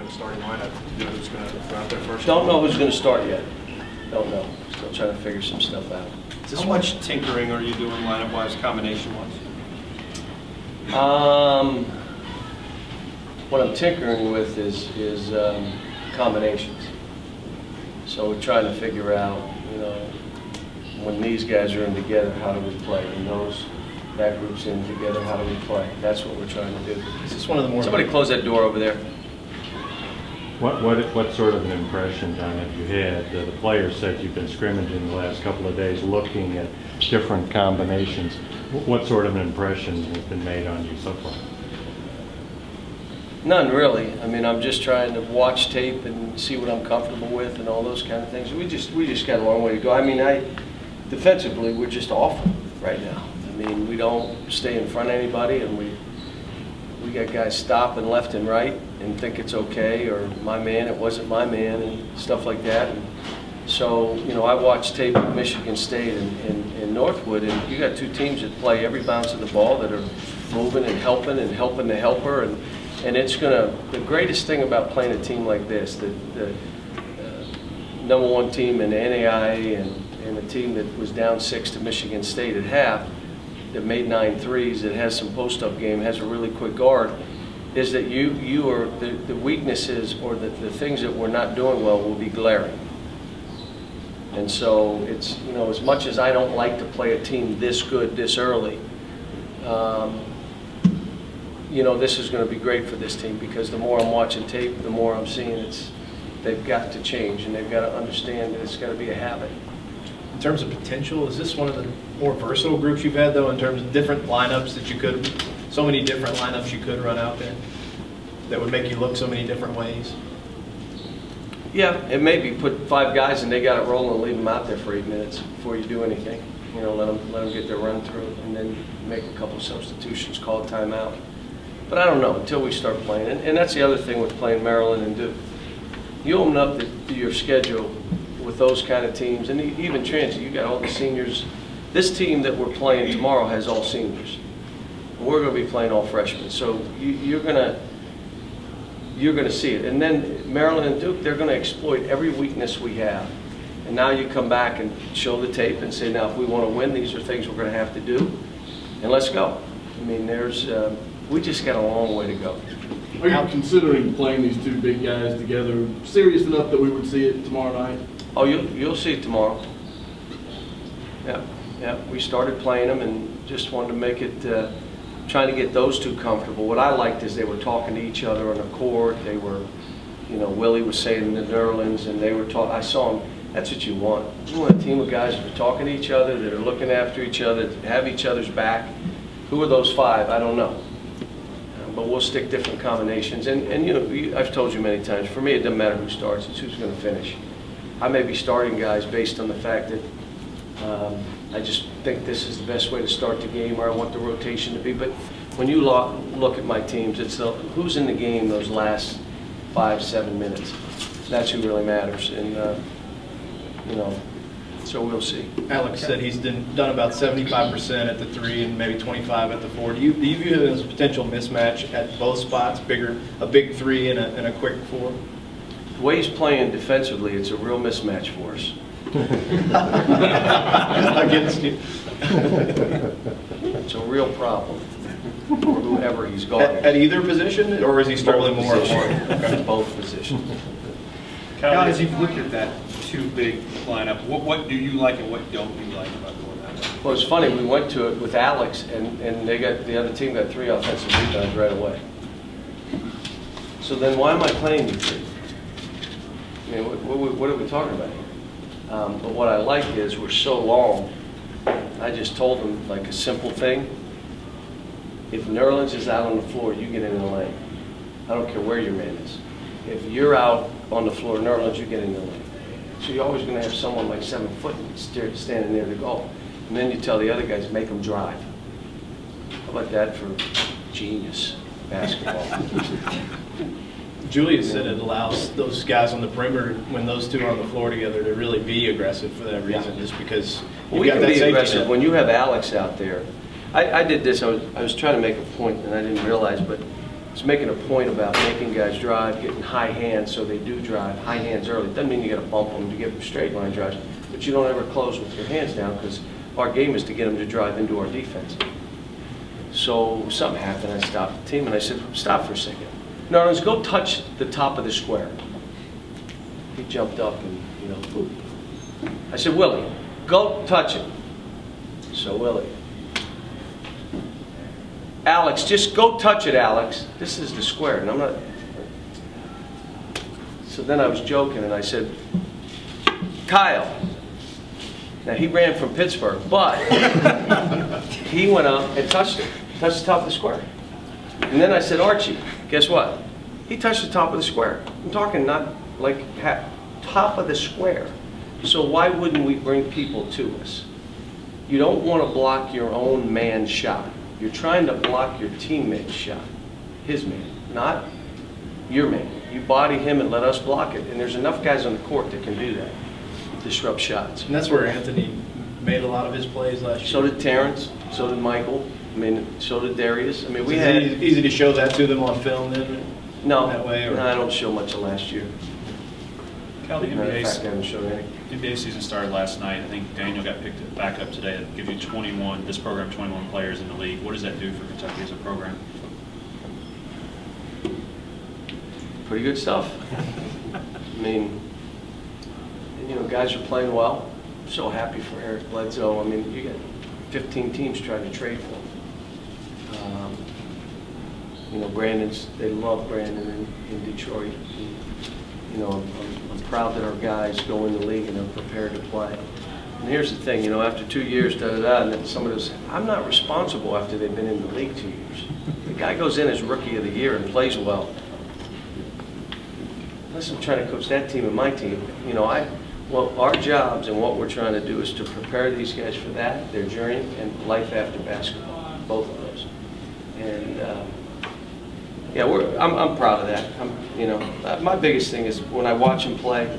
the starting lineup? You know who's going to go out there first? Don't know who's going to start yet. Don't know. Still trying to figure some stuff out. How much tinkering are you doing lineup-wise, combination-wise? What I'm tinkering with is combinations. So we're trying to figure out, you know, when these guys are in together, how do we play? And that group's in together, how do we play? That's what we're trying to do. Is this one of the more... Somebody close that door over there. What sort of an impression, John, have you had? The players said you've been scrimmaging the last couple of days looking at different combinations. What sort of an impression has been made on you so far? None really. I mean, I'm just trying to watch tape and see what I'm comfortable with and all those kind of things. We just got a long way to go. I mean, defensively, we're just awful right now. I mean, we don't stay in front of anybody, and we got guys stopping left and right and think it's okay, or my man, it wasn't my man, and stuff like that. And so, you know, I watched tape of Michigan State and Northwood, and you got two teams that play every bounce of the ball, that are moving and helping the helper, and it's gonna. The greatest thing about playing a team like this, the #1 team in the NAIA and a team that was down 6 to Michigan State at half, that made 9 threes, that has some post-up game, has a really quick guard, is that you are the weaknesses or the things that we're not doing well will be glaring. And so it's, you know, as much as I don't like to play a team this good this early, you know, this is going to be great for this team, because the more I'm watching tape, the more I'm seeing they've got to change, and they've got to understand that it's got to be a habit. In terms of potential, is this one of the more versatile groups you've had, though, in terms of different lineups that you could, so many different lineups you could run out there that would make you look so many different ways? Yeah, it may be put 5 guys and they got it rolling and leave them out there for 8 minutes before you do anything. You know, let them get their run through, and then make a couple substitutions, call a timeout. But I don't know until we start playing. And that's the other thing with playing Maryland and Duke. You open up your schedule with those kind of teams, and even transit, you got all the seniors. This team that we're playing tomorrow has all seniors. We're going to be playing all freshmen. So you're going to see it. And then Maryland and Duke, they're going to exploit every weakness we have. And now you come back and show the tape and say, now if we want to win, these are things we're going to have to do, and let's go. I mean, we just got a long way to go. Are you considering playing these 2 big guys together serious enough that we would see it tomorrow night? Oh, you'll see it tomorrow. Yeah. We started playing them and just wanted to make it, trying to get those 2 comfortable. What I liked is they were talking to each other on the court. They were, you know, Willie was saying the Nerlens, and they were talking. I saw them. That's what you want. You want a team of guys that are talking to each other, that are looking after each other, that have each other's back. Who are those 5? I don't know. But we'll stick different combinations. And you know, I've told you many times, for me it doesn't matter who starts, it's who's going to finish. I may be starting guys based on the fact that I just think this is the best way to start the game, or I want the rotation to be. But when you look at my teams, it's who's in the game those last 5-7 minutes. That's who really matters. And you know, so we'll see. Alex said he's done about 75% at the 3 and maybe 25 at the 4. Do you view it as a potential mismatch at both spots, a big 3 and a quick 4? The way he's playing defensively, it's a real mismatch for us. Against you. It's a real problem for whoever he's guarding. At either position, or is he struggling more at one? Both positions. Guys, you've looked at that 2 big lineup. What do you like and what don't you like about going that way? Well, it's funny. We went to it with Alex, and the other team got 3 offensive rebounds right away. So then why am I playing you 3? I mean, what are we talking about here? But what I like is we're so long. I just told them, like, a simple thing. If Nerlens is out on the floor, you get in the lane. I don't care where your man is. If you're out on the floor, Nerlens, you get in the lane. So you're always going to have someone like 7 foot standing near the goal. And then you tell the other guys, make them drive. How about that for genius basketball? Julia said it allows those guys on the perimeter, when those 2 are on the floor together, to really be aggressive for that reason, just because we can be aggressive. When you have Alex out there, I did this, I was trying to make a point, and I didn't realize, but was making a point about making guys drive, getting high hands so they do drive, high hands early. Doesn't mean you got to bump them to give them straight line drives, but you don't ever close with your hands down because our game is to get them to drive into our defense. So something happened, I stopped the team and I said, stop for a second. No, let's go touch the top of the square. He jumped up and, you know, boop. I said, Willie, go touch it. So Willie, Alex, just go touch it, Alex. This is the square, and I'm not. So then I was joking, and I said, Kyle. Now he ran from Pittsburgh, but he went up and touched it, touched the top of the square. And then I said, Archie, guess what? He touched the top of the square. I'm talking not like top of the square. So why wouldn't we bring people to us? You don't want to block your own man's shot. You're trying to block your teammate's shot, his man, not your man. You body him and let us block it. And there's enough guys on the court that can do that, disrupt shots. And that's where Anthony made a lot of his plays last year. So did Terrence, so did Michael, I mean, so did Darius. I mean, we Is had... it easy to show that to them on film then? No, that way, or? no, I don't show much of last year. Cal, the Matter of fact, I haven't showed any. NBA season started last night. I think Daniel got picked back up today. That gives you 21, this program, 21 players in the league. What does that do for Kentucky as a program? Pretty good stuff. I mean, you know, guys are playing well. I'm so happy for Eric Bledsoe. I mean, you got 15 teams trying to trade for him. You know, they love Brandon in Detroit. And, you know, I'm proud that our guys go in the league and are prepared to play. And here's the thing, you know, after 2 years, and then somebody was, I'm not responsible after they've been in the league 2 years. The guy goes in as Rookie of the Year and plays well. Unless I'm trying to coach that team and my team, you know, well, our jobs and what we're trying to do is to prepare these guys for that, their journey, and life after basketball, both of those. And yeah, I'm proud of that. You know, my biggest thing is when I watch them play,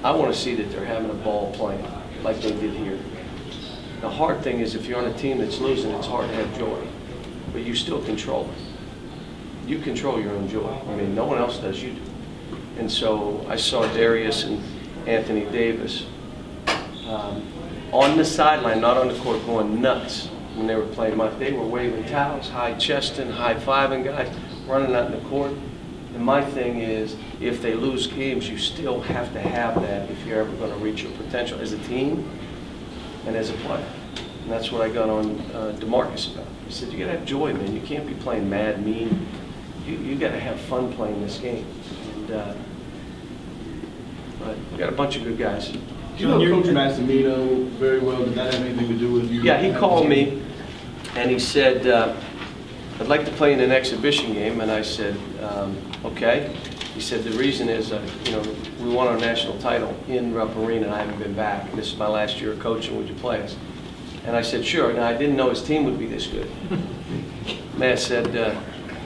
I want to see that they're having a ball playing like they did here. The hard thing is if you're on a team that's losing, it's hard to have joy, but you still control it. You control your own joy. I mean, no one else does, you do. And so I saw Darius and Anthony Davis on the sideline, not on the court, going nuts when they were playing. They were waving towels, high-chesting, high-fiving guys, running out in the court. And my thing is, if they lose games, you still have to have that if you're ever going to reach your potential as a team and as a player. And that's what I got on DeMarcus about. He said, you got to have joy, man. You can't be playing mad, mean. You got to have fun playing this game. And but we got a bunch of good guys. You know Coach Massimino very well. Did that have anything to do with you? Yeah, he called me and he said, I'd like to play in an exhibition game. And I said, okay. He said, the reason is, you know, we won our national title in Rupp Arena and I haven't been back. And this is my last year of coaching. Would you play us? And I said, sure. Now, I didn't know his team would be this good. Man said,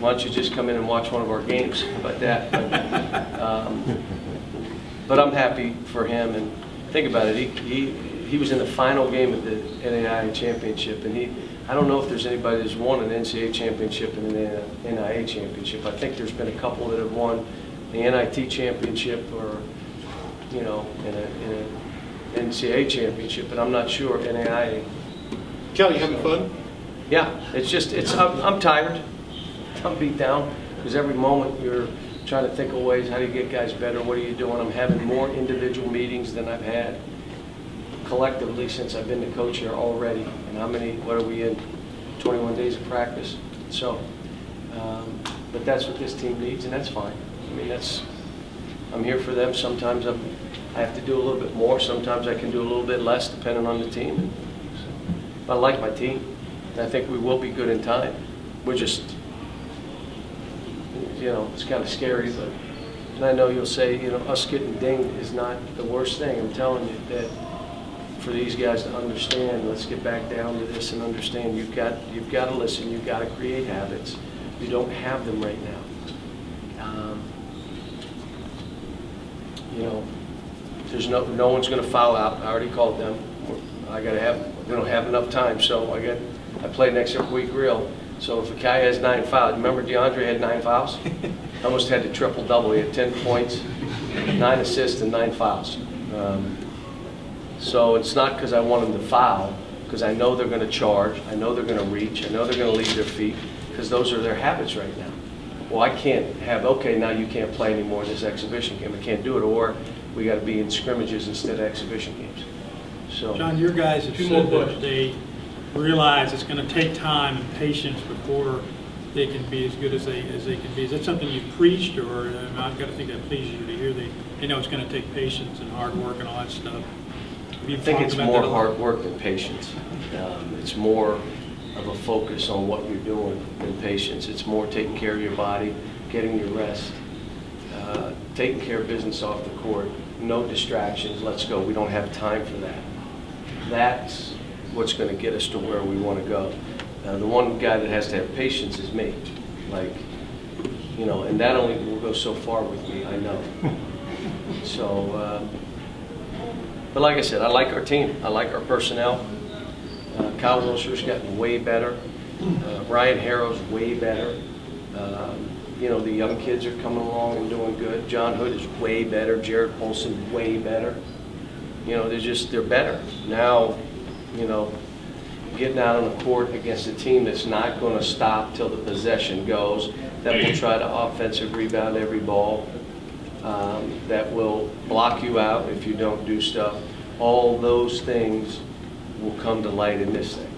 why don't you just come in and watch one of our games? How about that? But I'm happy for him. And think about it. He was in the final game of the NAIA championship, and I don't know if there's anybody that's won an NCAA championship and an NAIA championship. I think there's been a couple that have won the NIT championship or, you know, in an NCAA championship, but I'm not sure NAIA. Kelly, you having fun? Yeah, it's just I'm tired. I'm beat down because every moment you're trying to think of ways, how do you get guys better, what are you doing? I'm having more individual meetings than I've had collectively since I've been the coach here already. And what are we in, 21 days of practice? So, but that's what this team needs, and that's fine. I mean, I'm here for them. Sometimes I have to do a little bit more. Sometimes I can do a little bit less depending on the team. I like my team. And I think we will be good in time. We're just, you know, it's kind of scary, but and I know you'll say, you know, us getting dinged is not the worst thing. I'm telling you that for these guys to understand, let's get back down to this and understand you've got to listen, you've got to create habits. You don't have them right now. You know, there's no one's going to foul out. I already called them. We don't have enough time, so I play next week real. So if a guy has 9 fouls, remember DeAndre had 9 fouls? Almost had to triple-double. He had 10 points, 9 assists, and 9 fouls. So it's not because I want them to foul, because I know they're going to charge, I know they're going to reach, I know they're going to leave their feet, because those are their habits right now. Well, I can't have, okay, now you can't play anymore in this exhibition game. I can't do it, or we got to be in scrimmages instead of exhibition games. So, John, your guys have said that they realize it's going to take time and patience before they can be as good as they can be. Is that something you've preached, or I've got to think that pleases you to hear they know it's going to take patience and hard work and all that stuff? I think it's more hard work than patience. It's more of a focus on what you're doing than patience. It's more taking care of your body, getting your rest, taking care of business off the court, no distractions, let's go. We don't have time for that. That's what's going to get us to where we want to go. The one guy that has to have patience is me. Like, you know, and that only will go so far with me, I know. So, but like I said, I like our team. I like our personnel. Kyle Wilshire's gotten way better. Ryan Harrow's way better. You know, the young kids are coming along and doing good. John Hood is way better. Jared Polson, way better. You know, they're better. Now, you know, getting out on the court against a team that's not going to stop till the possession goes, that will try to offensive rebound every ball, that will block you out if you don't do stuff. All those things will come to light in this thing.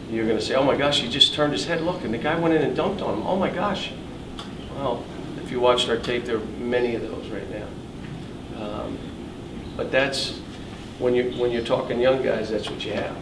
You're going to say, oh my gosh, he just turned his head, look, and the guy went in and dunked on him. Oh my gosh. Well, if you watched our tape, there are many of those right now. But that's, when you're talking young guys, that's what you have.